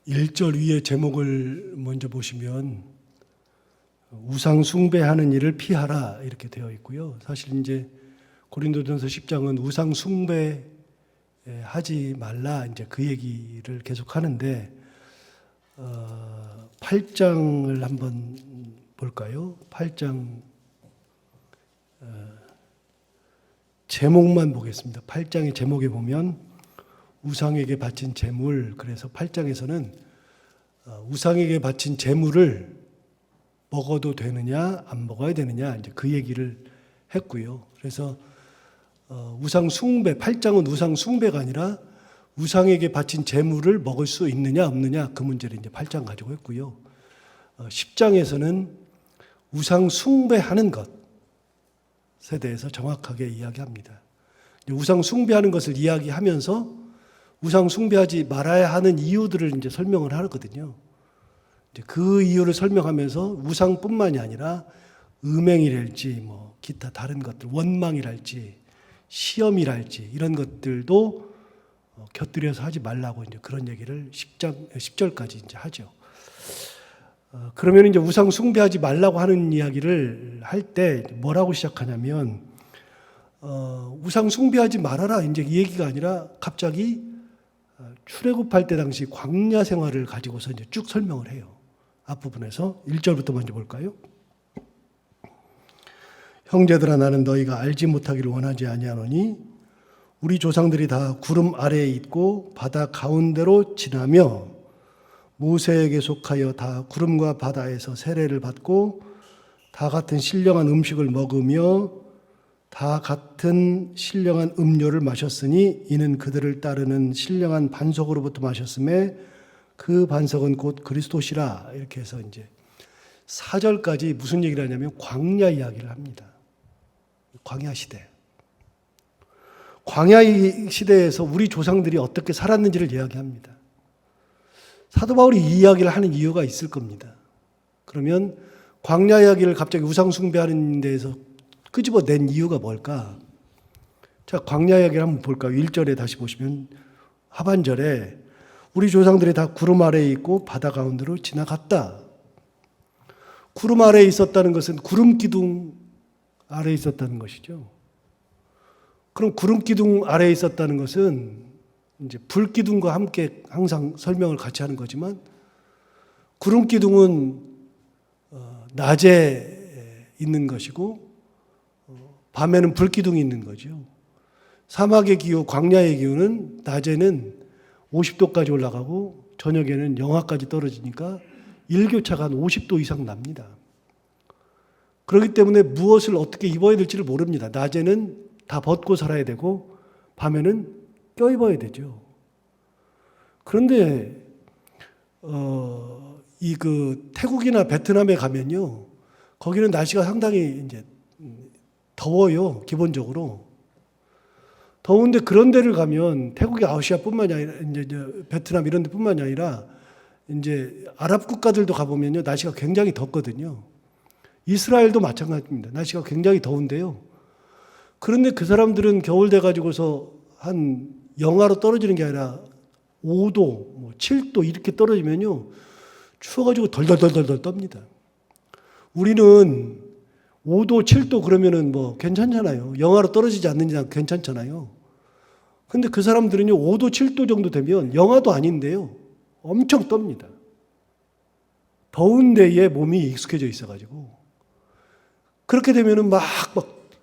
1절 위에 제목을 먼저 보시면 우상 숭배하는 일을 피하라 이렇게 되어 있고요. 사실 이제 고린도전서 10장은 우상 숭배하지 말라 이제 그 얘기를 계속 하는데 8장을 한번 볼까요? 8장 제목만 보겠습니다. 8장의 제목에 보면 우상에게 바친 제물, 그래서 8장에서는 우상에게 바친 제물을 먹어도 되느냐 안 먹어야 되느냐 이제 그 얘기를 했고요. 그래서 우상 숭배, 8장은 우상 숭배가 아니라 우상에게 바친 제물을 먹을 수 있느냐 없느냐 그 문제를 이제 8장 가지고 했고요. 10장에서는 우상 숭배하는 것에 대해서 정확하게 이야기합니다. 우상 숭배하는 것을 이야기하면서 우상 숭배하지 말아야 하는 이유들을 이제 설명을 하거든요. 이제 그 이유를 설명하면서 우상뿐만이 아니라 음행이랄지 뭐 기타 다른 것들, 원망이랄지 시험이랄지 이런 것들도 곁들여서 하지 말라고 이제 그런 얘기를 10절까지 이제 하죠. 그러면 이제 우상 숭배하지 말라고 하는 이야기를 할 때 뭐라고 시작하냐면 우상 숭배하지 말아라 이제 이 얘기가 아니라 갑자기 출애굽할 때 당시 광야 생활을 가지고서 이제 쭉 설명을 해요. 앞부분에서 1절부터 먼저 볼까요? 형제들아 나는 너희가 알지 못하기를 원하지 아니하노니 우리 조상들이 다 구름 아래에 있고 바다 가운데로 지나며 모세에게 속하여 다 구름과 바다에서 세례를 받고 다 같은 신령한 음식을 먹으며 다 같은 신령한 음료를 마셨으니 이는 그들을 따르는 신령한 반석으로부터 마셨음에 그 반석은 곧 그리스도시라. 이렇게 해서 이제 4절까지 무슨 얘기를 하냐면 광야 이야기를 합니다. 광야 시대. 광야 시대에서 우리 조상들이 어떻게 살았는지를 이야기합니다. 사도 바울이 이 이야기를 하는 이유가 있을 겁니다. 그러면 광야 이야기를 갑자기 우상 숭배하는 데에서 끄집어낸 이유가 뭘까? 자, 광야 이야기를 한번 볼까요? 1절에 다시 보시면 하반절에 우리 조상들이 다 구름 아래에 있고 바다 가운데로 지나갔다. 구름 아래에 있었다는 것은 구름 기둥 아래에 있었다는 것이죠. 그럼 구름 기둥 아래에 있었다는 것은 이제 불 기둥과 함께 항상 설명을 같이 하는 거지만 구름 기둥은 낮에 있는 것이고 밤에는 불 기둥이 있는 거죠. 사막의 기후, 광야의 기후는 낮에는 50도까지 올라가고 저녁에는 영하까지 떨어지니까 일교차가 한 50도 이상 납니다. 그렇기 때문에 무엇을 어떻게 입어야 될지를 모릅니다. 낮에는 다 벗고 살아야 되고 밤에는 껴입어야 되죠. 그런데 태국이나 베트남에 가면요, 거기는 날씨가 상당히 이제 더워요. 기본적으로 더운데 그런 데를 가면 태국의 아시아뿐만이 아니라 이제 베트남 이런 데뿐만이 아니라 이제 아랍 국가들도 가보면요 날씨가 굉장히 덥거든요. 이스라엘도 마찬가지입니다. 날씨가 굉장히 더운데요. 그런데 그 사람들은 겨울 돼 가지고서 한 영하로 떨어지는 게 아니라 5도, 7도 이렇게 떨어지면요 추워가지고 덜덜덜덜 떱니다. 우리는 5도, 7도 그러면은 뭐 괜찮잖아요. 영하로 떨어지지 않는 이상 괜찮잖아요. 근데 그 사람들은요, 5도, 7도 정도 되면 영하도 아닌데요. 엄청 떱니다. 더운 데에 몸이 익숙해져 있어가지고. 그렇게 되면은 막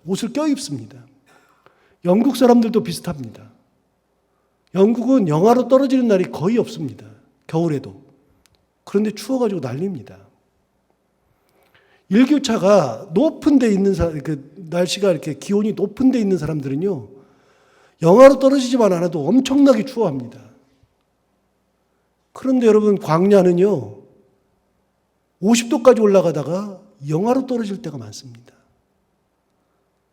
옷을 껴입습니다. 영국 사람들도 비슷합니다. 영국은 영하로 떨어지는 날이 거의 없습니다. 겨울에도. 그런데 추워가지고 난립니다. 일교차가 높은 데 있는 사람, 날씨가 이렇게 기온이 높은 데 있는 사람들은요, 영하로 떨어지지만 않아도 엄청나게 추워합니다. 그런데 여러분, 광야는요, 50도까지 올라가다가 영하로 떨어질 때가 많습니다.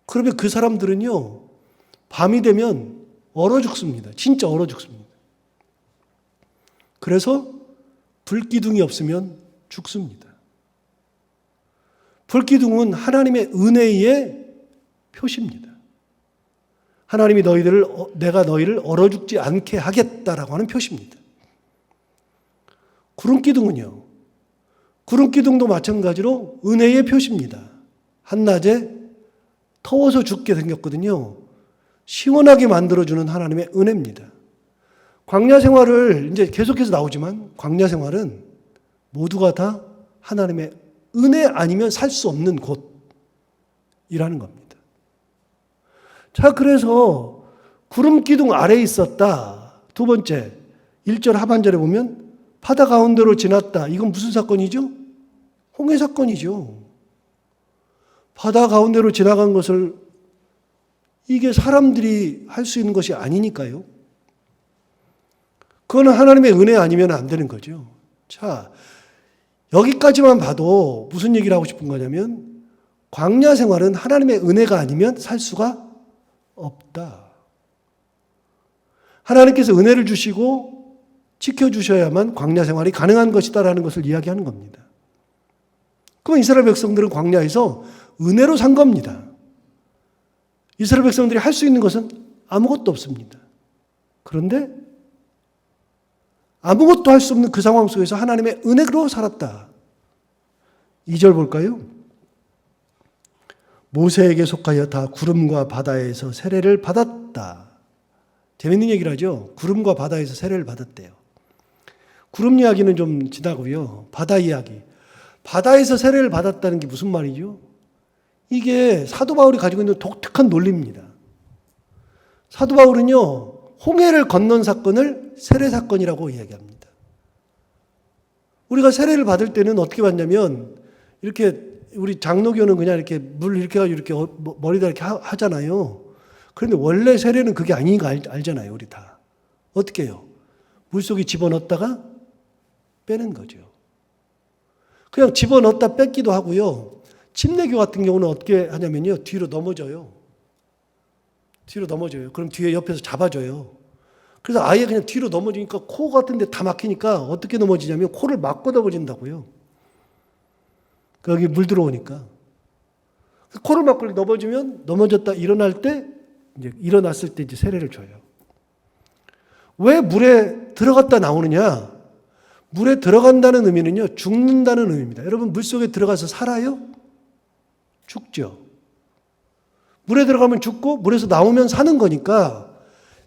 그러면 그 사람들은요, 밤이 되면 얼어 죽습니다. 진짜 얼어 죽습니다. 그래서 불기둥이 없으면 죽습니다. 불기둥은 하나님의 은혜의 표시입니다. 하나님이 내가 너희를 얼어 죽지 않게 하겠다라고 하는 표시입니다. 구름기둥은요. 구름기둥도 마찬가지로 은혜의 표시입니다. 한낮에 더워서 죽게 생겼거든요. 시원하게 만들어주는 하나님의 은혜입니다. 광야 생활을 이제 계속해서 나오지만 광야 생활은 모두가 다 하나님의 은혜 아니면 살 수 없는 곳이라는 겁니다. 자, 그래서 구름기둥 아래에 있었다. 두 번째, 1절 하반절에 보면 바다 가운데로 지났다. 이건 무슨 사건이죠? 홍해 사건이죠. 바다 가운데로 지나간 것을 이게 사람들이 할 수 있는 것이 아니니까요. 그거는 하나님의 은혜 아니면 안 되는 거죠. 자, 여기까지만 봐도 무슨 얘기를 하고 싶은 거냐면 광야 생활은 하나님의 은혜가 아니면 살 수가 없다. 하나님께서 은혜를 주시고 지켜주셔야만 광야 생활이 가능한 것이다라는 것을 이야기하는 겁니다. 그럼 이스라엘 백성들은 광야에서 은혜로 산 겁니다. 이스라엘 백성들이 할 수 있는 것은 아무것도 없습니다. 그런데 아무것도 할 수 없는 그 상황 속에서 하나님의 은혜로 살았다. 2절 볼까요? 모세에게 속하여 다 구름과 바다에서 세례를 받았다. 재밌는 얘기를 하죠. 구름과 바다에서 세례를 받았대요. 구름 이야기는 좀 지나고요. 바다 이야기. 바다에서 세례를 받았다는 게 무슨 말이죠? 이게 사도 바울이 가지고 있는 독특한 논리입니다. 사도 바울은요, 홍해를 건넌 사건을 세례 사건이라고 이야기합니다. 우리가 세례를 받을 때는 어떻게 받냐면, 이렇게 우리 장로교는 그냥 이렇게 물 이렇게 해가지고 이렇게 머리다 이렇게 하잖아요. 그런데 원래 세례는 그게 아닌 거 알잖아요, 우리 다. 어떻게 해요? 물속에 집어넣었다가 빼는 거죠. 그냥 집어넣었다 뺏기도 하고요. 침례교 같은 경우는 어떻게 하냐면요. 뒤로 넘어져요. 뒤로 넘어져요. 그럼 뒤에 옆에서 잡아줘요. 그래서 아예 그냥 뒤로 넘어지니까 코 같은 데 다 막히니까 어떻게 넘어지냐면 코를 막고 넘어진다고요. 여기 물 들어오니까. 코를 막고 넘어지면 넘어졌다 일어날 때 이제 일어났을 때 이제 세례를 줘요. 왜 물에 들어갔다 나오느냐? 물에 들어간다는 의미는요. 죽는다는 의미입니다. 여러분 물속에 들어가서 살아요? 죽죠. 물에 들어가면 죽고 물에서 나오면 사는 거니까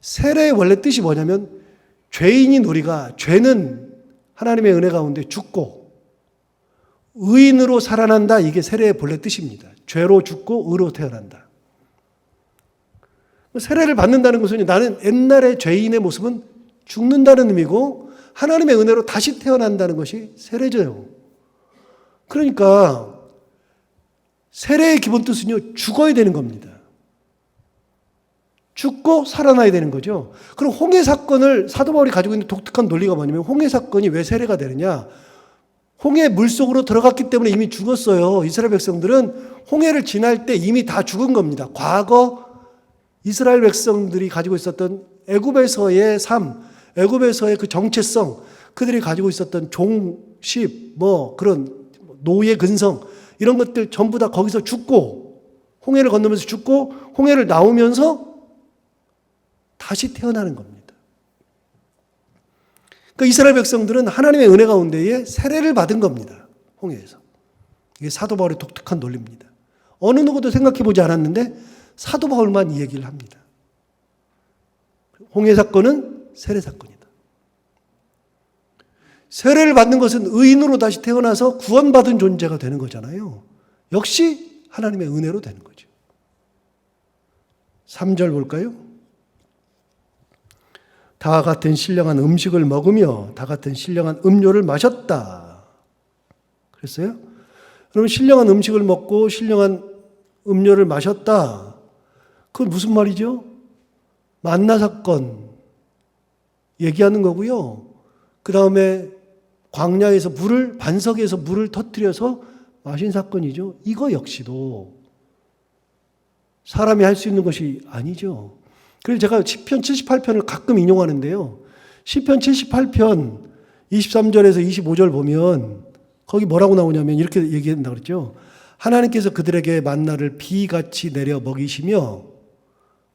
세례의 원래 뜻이 뭐냐면 죄인인 우리가 죄는 하나님의 은혜 가운데 죽고 의인으로 살아난다. 이게 세례의 본래 뜻입니다. 죄로 죽고 의로 태어난다. 세례를 받는다는 것은 나는 옛날의 죄인의 모습은 죽는다는 의미고 하나님의 은혜로 다시 태어난다는 것이 세례죠. 그러니까 세례의 기본 뜻은요, 죽어야 되는 겁니다. 죽고 살아나야 되는 거죠. 그럼 홍해 사건을 사도 바울이 가지고 있는 독특한 논리가 뭐냐면 홍해 사건이 왜 세례가 되느냐? 홍해 물속으로 들어갔기 때문에 이미 죽었어요. 이스라엘 백성들은 홍해를 지날 때 이미 다 죽은 겁니다. 과거 이스라엘 백성들이 가지고 있었던 애굽에서의 삶, 애굽에서의 그 정체성, 그들이 가지고 있었던 종십, 그런 노예 근성, 이런 것들 전부 다 거기서 죽고, 홍해를 건너면서 죽고, 홍해를 나오면서 다시 태어나는 겁니다. 그러니까 이스라엘 백성들은 하나님의 은혜 가운데에 세례를 받은 겁니다. 홍해에서. 이게 사도 바울의 독특한 논리입니다. 어느 누구도 생각해 보지 않았는데 사도 바울만 이 얘기를 합니다. 홍해 사건은 세례 사건이다. 세례를 받는 것은 의인으로 다시 태어나서 구원받은 존재가 되는 거잖아요. 역시 하나님의 은혜로 되는 거죠. 3절 볼까요? 다 같은 신령한 음식을 먹으며 다 같은 신령한 음료를 마셨다. 그랬어요? 그러면 신령한 음식을 먹고 신령한 음료를 마셨다. 그건 무슨 말이죠? 만나 사건 얘기하는 거고요. 그 다음에 광야에서 반석에서 물을 터뜨려서 마신 사건이죠. 이거 역시도 사람이 할 수 있는 것이 아니죠. 그래서 제가 시편 78편을 가끔 인용하는데요. 시편 78편 23절에서 25절 보면 거기 뭐라고 나오냐면 이렇게 얘기한다고 그랬죠. 하나님께서 그들에게 만나를 비같이 내려 먹이시며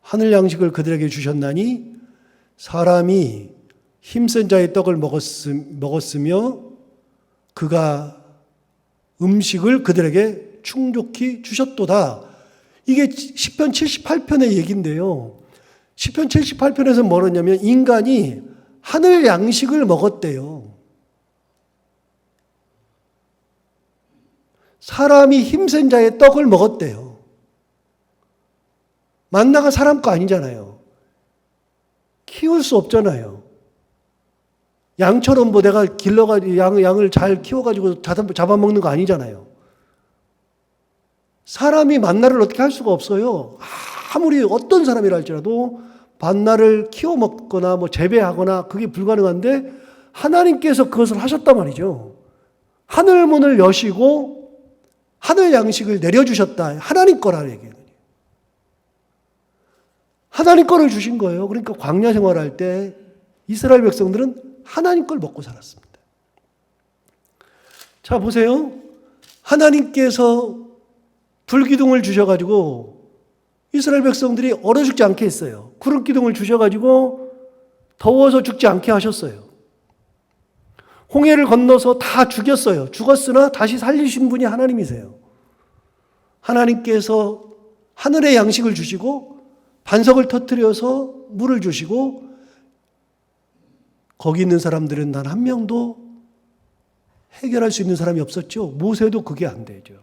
하늘 양식을 그들에게 주셨나니 사람이 힘센 자의 떡을 먹었으며 그가 음식을 그들에게 충족히 주셨도다. 이게 시편 78편의 얘기인데요. 시편 78편에서 뭐랬냐면 인간이 하늘 양식을 먹었대요. 사람이 힘센 자의 떡을 먹었대요. 만나가 사람 거 아니잖아요. 키울 수 없잖아요. 양처럼 뭐 내가 길러가지고 양을 잘 키워가지고 잡아먹는 거 아니잖아요. 사람이 만나를 어떻게 할 수가 없어요. 아무리 어떤 사람이라 할지라도 만나를 키워 먹거나 뭐 재배하거나 그게 불가능한데 하나님께서 그것을 하셨단 말이죠. 하늘 문을 여시고 하늘 양식을 내려주셨다. 하나님 거라는 얘기예요. 하나님 거를 주신 거예요. 그러니까 광야 생활할 때 이스라엘 백성들은 하나님 걸 먹고 살았습니다. 자, 보세요. 하나님께서 불기둥을 주셔가지고 이스라엘 백성들이 얼어 죽지 않게 했어요. 구름기둥을 주셔가지고 더워서 죽지 않게 하셨어요. 홍해를 건너서 다 죽였어요. 죽었으나 다시 살리신 분이 하나님이세요. 하나님께서 하늘의 양식을 주시고 반석을 터뜨려서 물을 주시고 거기 있는 사람들은 단 한 명도 해결할 수 있는 사람이 없었죠. 모세도 그게 안 되죠.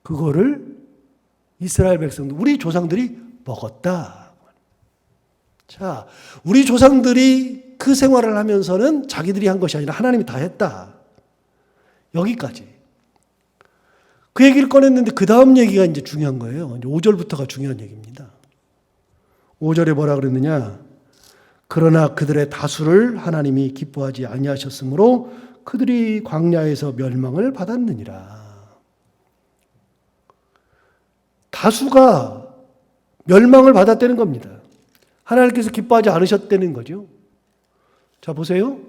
그거를 이스라엘 백성들, 우리 조상들이 먹었다. 자, 우리 조상들이 그 생활을 하면서는 자기들이 한 것이 아니라 하나님이 다 했다. 여기까지. 그 얘기를 꺼냈는데 그 다음 얘기가 이제 중요한 거예요. 이제 5절부터가 중요한 얘기입니다. 5절에 뭐라 그랬느냐? 그러나 그들의 다수를 하나님이 기뻐하지 아니하셨으므로 그들이 광야에서 멸망을 받았느니라. 다수가 멸망을 받았다는 겁니다. 하나님께서 기뻐하지 않으셨다는 거죠. 자, 보세요.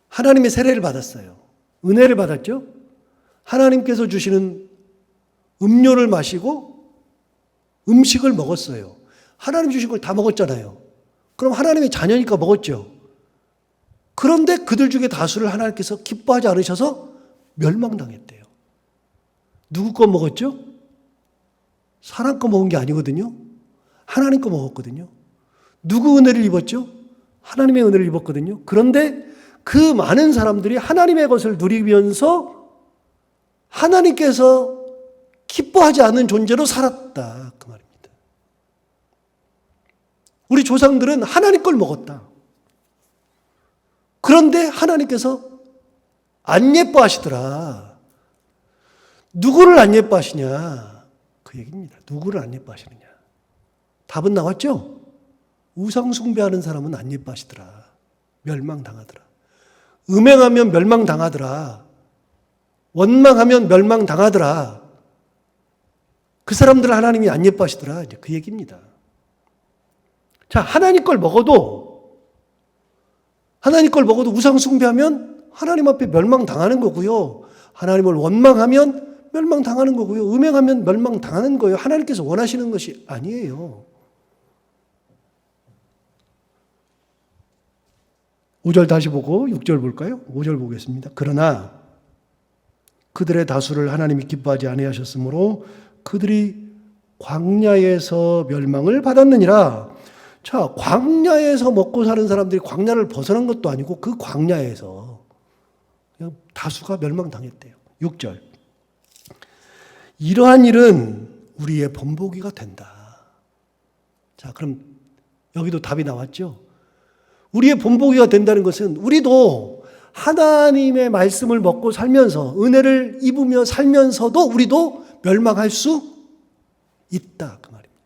하나님의 세례를 받았어요. 은혜를 받았죠. 하나님께서 주시는 음료를 마시고 음식을 먹었어요. 하나님 주신 걸 다 먹었잖아요. 그럼 하나님의 자녀니까 먹었죠. 그런데 그들 중에 다수를 하나님께서 기뻐하지 않으셔서 멸망당했대요. 누구 거 먹었죠? 사람 거 먹은 게 아니거든요. 하나님 거 먹었거든요. 누구 은혜를 입었죠? 하나님의 은혜를 입었거든요. 그런데 그 많은 사람들이 하나님의 것을 누리면서 하나님께서 기뻐하지 않는 존재로 살았다. 그 말입니다. 우리 조상들은 하나님 걸 먹었다. 그런데 하나님께서 안 예뻐하시더라. 누구를 안 예뻐하시냐? 그 얘기입니다. 누구를 안 예뻐하시느냐? 답은 나왔죠? 우상 숭배하는 사람은 안 예뻐하시더라. 멸망당하더라. 음행하면 멸망당하더라. 원망하면 멸망당하더라. 그 사람들을 하나님이 안 예뻐하시더라. 이제 그 얘기입니다. 자, 하나님 걸 먹어도 우상 숭배하면 하나님 앞에 멸망당하는 거고요. 하나님을 원망하면 멸망당하는 거고요. 음행하면 멸망당하는 거예요. 하나님께서 원하시는 것이 아니에요. 5절 다시 보고 6절 볼까요? 5절 보겠습니다. 그러나 그들의 다수를 하나님이 기뻐하지 아니하셨으므로 그들이 광야에서 멸망을 받았느니라. 자, 광야에서 먹고 사는 사람들이 광야를 벗어난 것도 아니고 그 광야에서 그냥 다수가 멸망당했대요. 6절. 이러한 일은 우리의 본보기가 된다. 자, 그럼 여기도 답이 나왔죠? 우리의 본보기가 된다는 것은 우리도 하나님의 말씀을 먹고 살면서 은혜를 입으며 살면서도 우리도 멸망할 수 있다. 그 말입니다.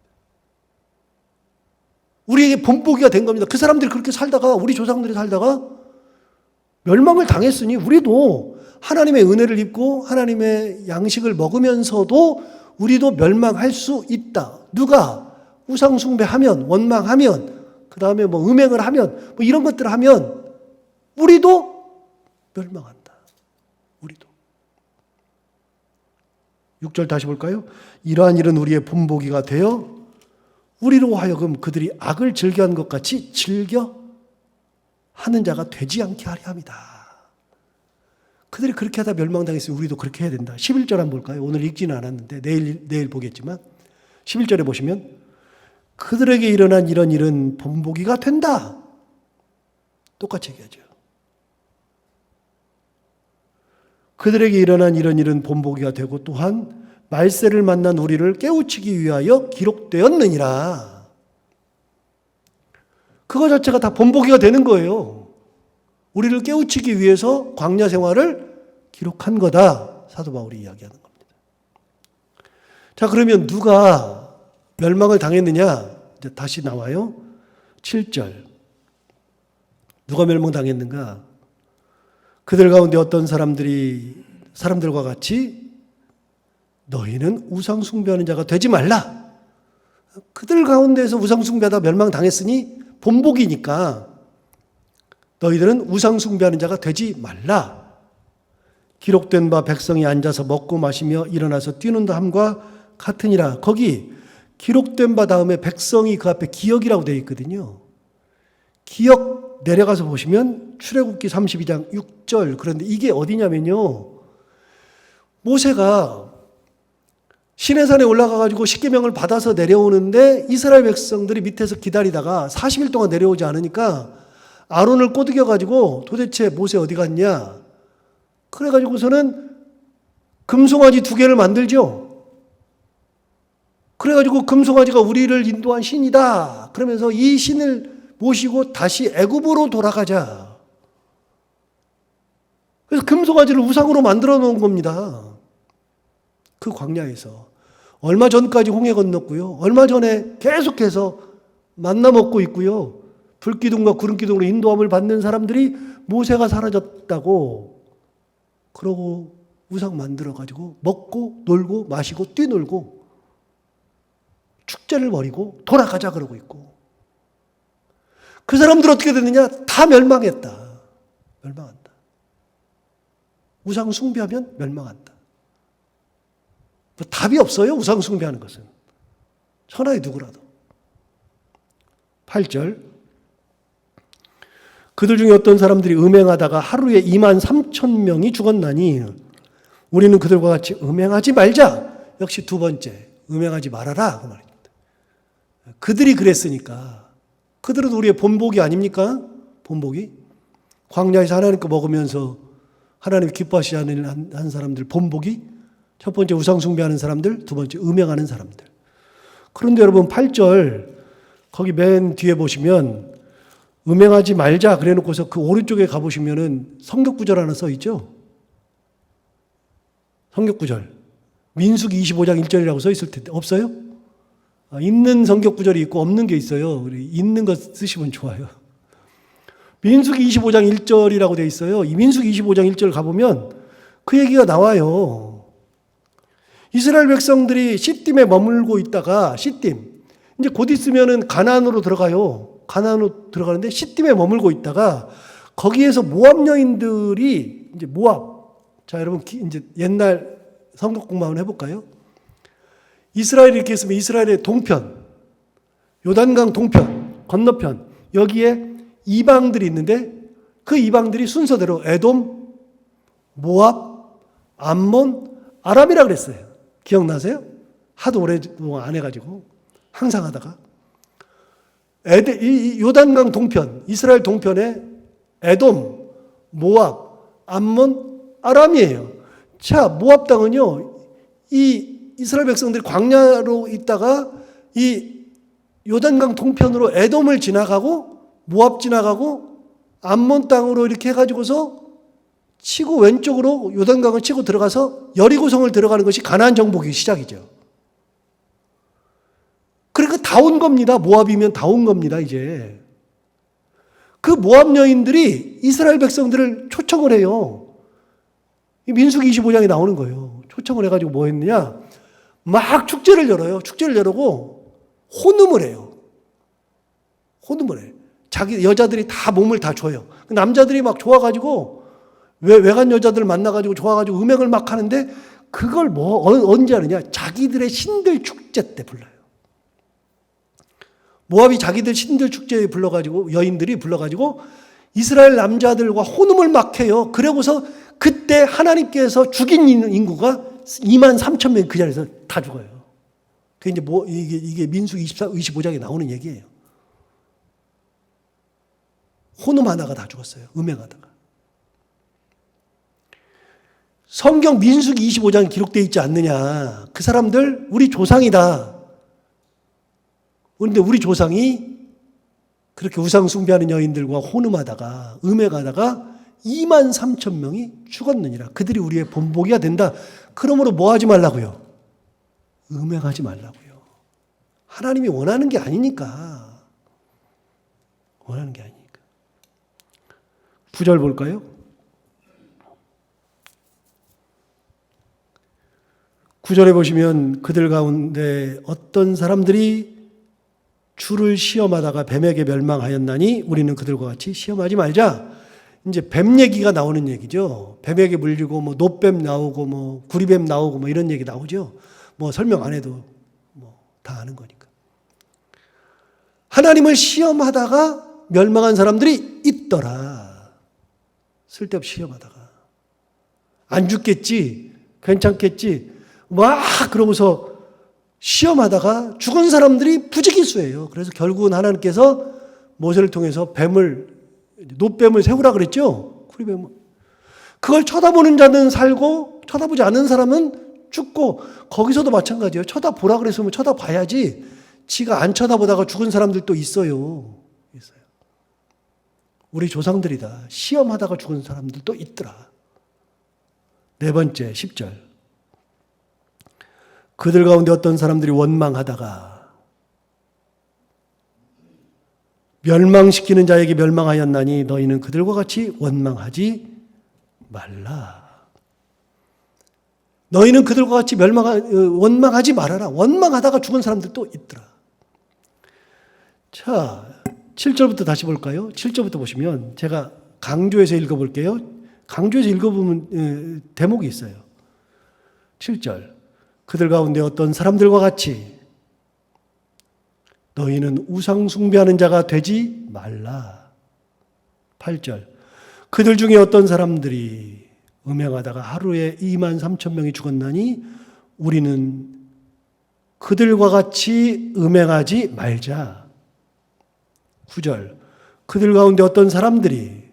우리에게 본보기가 된 겁니다. 그 사람들이 그렇게 살다가 우리 조상들이 살다가 멸망을 당했으니 우리도 하나님의 은혜를 입고 하나님의 양식을 먹으면서도 우리도 멸망할 수 있다. 누가 우상 숭배하면 원망하면 그 다음에 뭐 음행을 하면 뭐 이런 것들을 하면 우리도 멸망한다. 우리도. 6절 다시 볼까요? 이러한 일은 우리의 본보기가 되어 우리로 하여금 그들이 악을 즐겨한 것 같이 즐겨 하는 자가 되지 않게 하려 합니다. 그들이 그렇게 하다 멸망당했으니 우리도 그렇게 해야 된다. 11절 한번 볼까요? 오늘 읽지는 않았는데 내일 보겠지만 11절에 보시면 그들에게 일어난 이런 일은 본보기가 된다. 똑같이 얘기하죠. 그들에게 일어난 이런 일은 본보기가 되고 또한 말세를 만난 우리를 깨우치기 위하여 기록되었느니라. 그거 자체가 다 본보기가 되는 거예요. 우리를 깨우치기 위해서 광야 생활을 기록한 거다. 사도 바울이 이야기하는 겁니다. 자, 그러면 누가 멸망을 당했느냐? 이제 다시 나와요. 7절. 누가 멸망당했는가? 그들 가운데 어떤 사람들과 같이 너희는 우상 숭배하는 자가 되지 말라. 그들 가운데에서 우상 숭배하다 멸망당했으니 본보기니까 너희들은 우상 숭배하는 자가 되지 말라. 기록된 바 백성이 앉아서 먹고 마시며 일어나서 뛰는 함과 같으니라. 거기 기록된 바 다음에 백성이 그 앞에 기억이라고 되어 있거든요. 기억 내려가서 보시면 출애굽기 32장 6절. 그런데 이게 어디냐면요. 모세가 시내산에 올라가가지고 십계명을 받아서 내려오는데 이스라엘 백성들이 밑에서 기다리다가 40일 동안 내려오지 않으니까 아론을 꼬드겨가지고 도대체 모세 어디 갔냐? 그래가지고서는 금송아지 2개를 만들죠. 그래가지고 금송아지가 우리를 인도한 신이다. 그러면서 이 신을 모시고 다시 애굽으로 돌아가자. 그래서 금송아지를 우상으로 만들어 놓은 겁니다. 그 광야에서. 얼마 전까지 홍해 건넜고요. 얼마 전에 계속해서 만나 먹고 있고요. 불기둥과 구름기둥으로 인도함을 받는 사람들이 모세가 사라졌다고 그러고 우상 만들어가지고 먹고 놀고 마시고 뛰놀고 축제를 벌이고 돌아가자 그러고 있고 그 사람들 어떻게 됐느냐? 다 멸망했다. 멸망한다. 우상 숭배하면 멸망한다. 답이 없어요. 우상 숭배하는 것은. 천하의 누구라도. 8절. 그들 중에 어떤 사람들이 음행하다가 하루에 23,000명이 죽었나니 우리는 그들과 같이 음행하지 말자. 역시 두 번째. 음행하지 말아라. 그 말입니다. 그들이 그랬으니까. 그들은 우리의 본보기 아닙니까? 본보기. 광야에서 하나님 거 먹으면서 하나님 기뻐하시지 않는 한 사람들 본보기. 첫 번째 우상 숭배하는 사람들, 두 번째 음행하는 사람들. 그런데 여러분 8절 거기 맨 뒤에 보시면 음행하지 말자 그래 놓고서 그 오른쪽에 가보시면은 성격구절 하나 써 있죠. 성격구절. 민수기 25장 1절이라고 써 있을 텐데 없어요? 있는 성격구절이 있고 없는 게 있어요. 있는 거 쓰시면 좋아요. 민수기 25장 1절이라고 되어 있어요. 이 민수기 25장 1절 가보면 그 얘기가 나와요. 이스라엘 백성들이 시딤에 머물고 있다가 시딤 이제 곧 있으면은 가나안으로 들어가요. 가나안으로 들어가는데 시딤에 머물고 있다가 거기에서 모압 여인들이 이제 모압. 자, 여러분 이제 옛날 성경 공부 한번 해볼까요? 이스라엘이 이렇게 있으면 이스라엘의 동편, 요단강 동편, 건너편 여기에 이방들이 있는데 그 이방들이 순서대로 에돔, 모압, 암몬, 아람이라 그랬어요. 기억나세요? 하도 오랫동안 안 해가지고 항상 하다가 이 요단강 동편, 이스라엘 동편에 에돔, 모압, 암몬, 아람이에요. 자, 모압 땅은요, 이 이스라엘 백성들이 광야로 있다가 이 요단강 동편으로 에돔을 지나가고 모압 지나가고 암몬 땅으로 이렇게 해가지고서 치고 왼쪽으로 요단강을 치고 들어가서 여리고성을 들어가는 것이 가나안 정복의 시작이죠. 그러니까 다 온 겁니다. 모압이면 다 온 겁니다. 이제 그 모압 여인들이 이스라엘 백성들을 초청을 해요. 민수기 25장에 나오는 거예요. 초청을 해가지고 뭐 했느냐? 막 축제를 열어요. 축제를 열고 혼음을 해요. 혼음을 해. 자기 여자들이 다 몸을 다 줘요. 남자들이 막 좋아가지고 외간 여자들 만나가지고 좋아가지고 음행을 막 하는데 그걸 언제 하느냐? 자기들의 신들 축제 때 불러요. 모압이 자기들 신들 축제에 불러가지고 여인들이 불러가지고 이스라엘 남자들과 혼음을 막 해요. 그러고서 그때 하나님께서 죽인 인구가 2만 3천 명이 그 자리에서 다 죽어요. 그 이제 이게 민수기 25장에 나오는 얘기예요. 혼음하다가 다 죽었어요. 음행하다가. 성경 민수기 25장에 기록되어 있지 않느냐. 그 사람들 우리 조상이다. 그런데 우리 조상이 그렇게 우상 숭배하는 여인들과 혼음하다가 음행하다가 2만 3천 명이 죽었느니라. 그들이 우리의 본보기가 된다. 그러므로 뭐 하지 말라고요? 음행하지 말라고요. 하나님이 원하는 게 아니니까. 원하는 게 아니니까. 9절 볼까요? 9절에 보시면 그들 가운데 어떤 사람들이 주를 시험하다가 뱀에게 멸망하였나니 우리는 그들과 같이 시험하지 말자. 이제 뱀 얘기가 나오는 얘기죠. 뱀에게 물리고 뭐 노뱀 나오고 뭐 구리뱀 나오고 뭐 이런 얘기 나오죠. 뭐 설명 안 해도 뭐 다 아는 거니까. 하나님을 시험하다가 멸망한 사람들이 있더라. 쓸데없이 시험하다가. 안 죽겠지, 괜찮겠지, 막 그러면서 시험하다가 죽은 사람들이 부지기수예요. 그래서 결국은 하나님께서 모세를 통해서 노뱀을 세우라 그랬죠. 구리뱀을. 그걸 쳐다보는 자는 살고 쳐다보지 않는 사람은 죽고, 거기서도 마찬가지예요. 쳐다보라 그랬으면 쳐다봐야지. 지가 안 쳐다보다가 죽은 사람들도 있어요. 우리 조상들이다. 시험하다가 죽은 사람들도 있더라. 네 번째 10절. 그들 가운데 어떤 사람들이 원망하다가 멸망시키는 자에게 멸망하였나니 너희는 그들과 같이 원망하지 말라. 너희는 그들과 같이 원망하지 말아라. 원망하다가 죽은 사람들도 있더라. 자, 7절부터 다시 볼까요? 7절부터 보시면 제가 강조해서 읽어볼게요. 강조해서 읽어보면 대목이 있어요. 7절. 그들 가운데 어떤 사람들과 같이 너희는 우상 숭배하는 자가 되지 말라. 8절. 그들 중에 어떤 사람들이 음행하다가 하루에 2만 3천 명이 죽었나니 우리는 그들과 같이 음행하지 말자. 9절. 그들 가운데 어떤 사람들이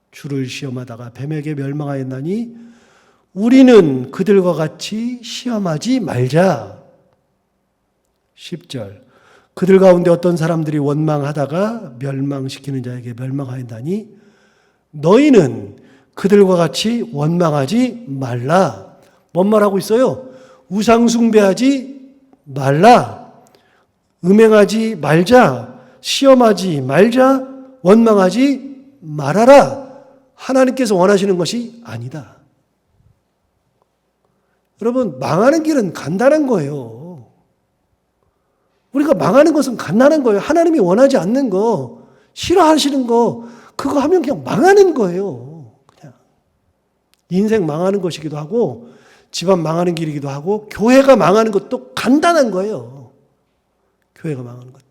주를 시험하다가 뱀에게 멸망하였나니 우리는 그들과 같이 시험하지 말자. 10절. 그들 가운데 어떤 사람들이 원망하다가 멸망시키는 자에게 멸망하였나니 너희는 그들과 같이 원망하지 말라. 뭔 말하고 있어요? 우상 숭배하지 말라. 음행하지 말자. 시험하지 말자. 원망하지 말아라. 하나님께서 원하시는 것이 아니다. 여러분, 망하는 길은 간단한 거예요. 우리가 망하는 것은 간단한 거예요. 하나님이 원하지 않는 거, 싫어하시는 거, 그거 하면 그냥 망하는 거예요. 그냥. 인생 망하는 것이기도 하고, 집안 망하는 길이기도 하고, 교회가 망하는 것도 간단한 거예요. 교회가 망하는 것도.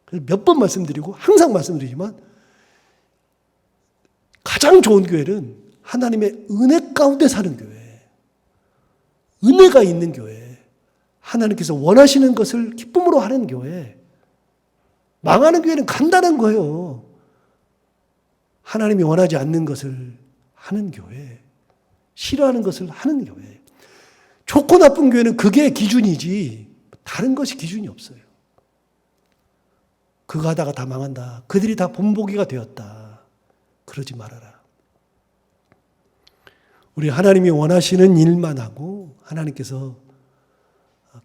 그래서 몇 번 말씀드리고, 항상 말씀드리지만, 가장 좋은 교회는 하나님의 은혜 가운데 사는 교회. 은혜가 있는 교회, 하나님께서 원하시는 것을 기쁨으로 하는 교회. 망하는 교회는 간단한 거예요. 하나님이 원하지 않는 것을 하는 교회, 싫어하는 것을 하는 교회. 좋고 나쁜 교회는 그게 기준이지 다른 것이 기준이 없어요. 그거 하다가 다 망한다. 그들이 다 본보기가 되었다. 그러지 말아라. 우리 하나님이 원하시는 일만 하고 하나님께서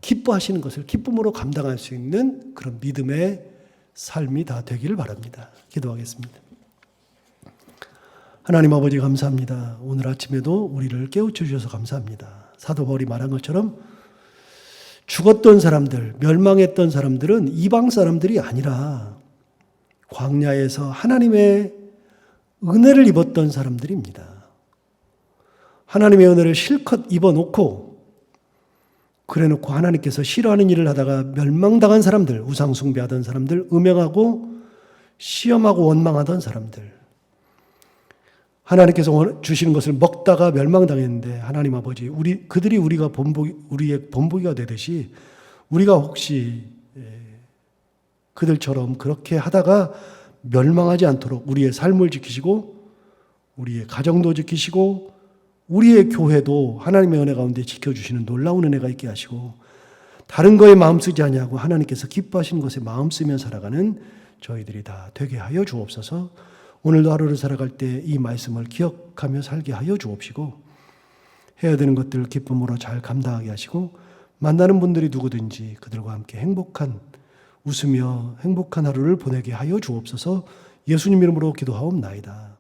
기뻐하시는 것을 기쁨으로 감당할 수 있는 그런 믿음의 삶이 다 되기를 바랍니다. 기도하겠습니다. 하나님 아버지 감사합니다. 오늘 아침에도 우리를 깨우쳐 주셔서 감사합니다. 사도 바울이 말한 것처럼 죽었던 사람들, 멸망했던 사람들은 이방 사람들이 아니라 광야에서 하나님의 은혜를 입었던 사람들입니다. 하나님의 은혜를 실컷 입어놓고 그래놓고 하나님께서 싫어하는 일을 하다가 멸망당한 사람들, 우상숭배하던 사람들, 음행하고 시험하고 원망하던 사람들, 하나님께서 주시는 것을 먹다가 멸망당했는데 하나님 아버지 그들이 우리의 본보기가 되듯이 우리가 혹시 그들처럼 그렇게 하다가 멸망하지 않도록 우리의 삶을 지키시고 우리의 가정도 지키시고 우리의 교회도 하나님의 은혜 가운데 지켜주시는 놀라운 은혜가 있게 하시고 다른 거에 마음 쓰지 아니하고 하나님께서 기뻐하시는 것에 마음 쓰며 살아가는 저희들이 다 되게 하여 주옵소서. 오늘도 하루를 살아갈 때 이 말씀을 기억하며 살게 하여 주옵시고 해야 되는 것들을 기쁨으로 잘 감당하게 하시고 만나는 분들이 누구든지 그들과 함께 웃으며 행복한 하루를 보내게 하여 주옵소서. 예수님 이름으로 기도하옵나이다.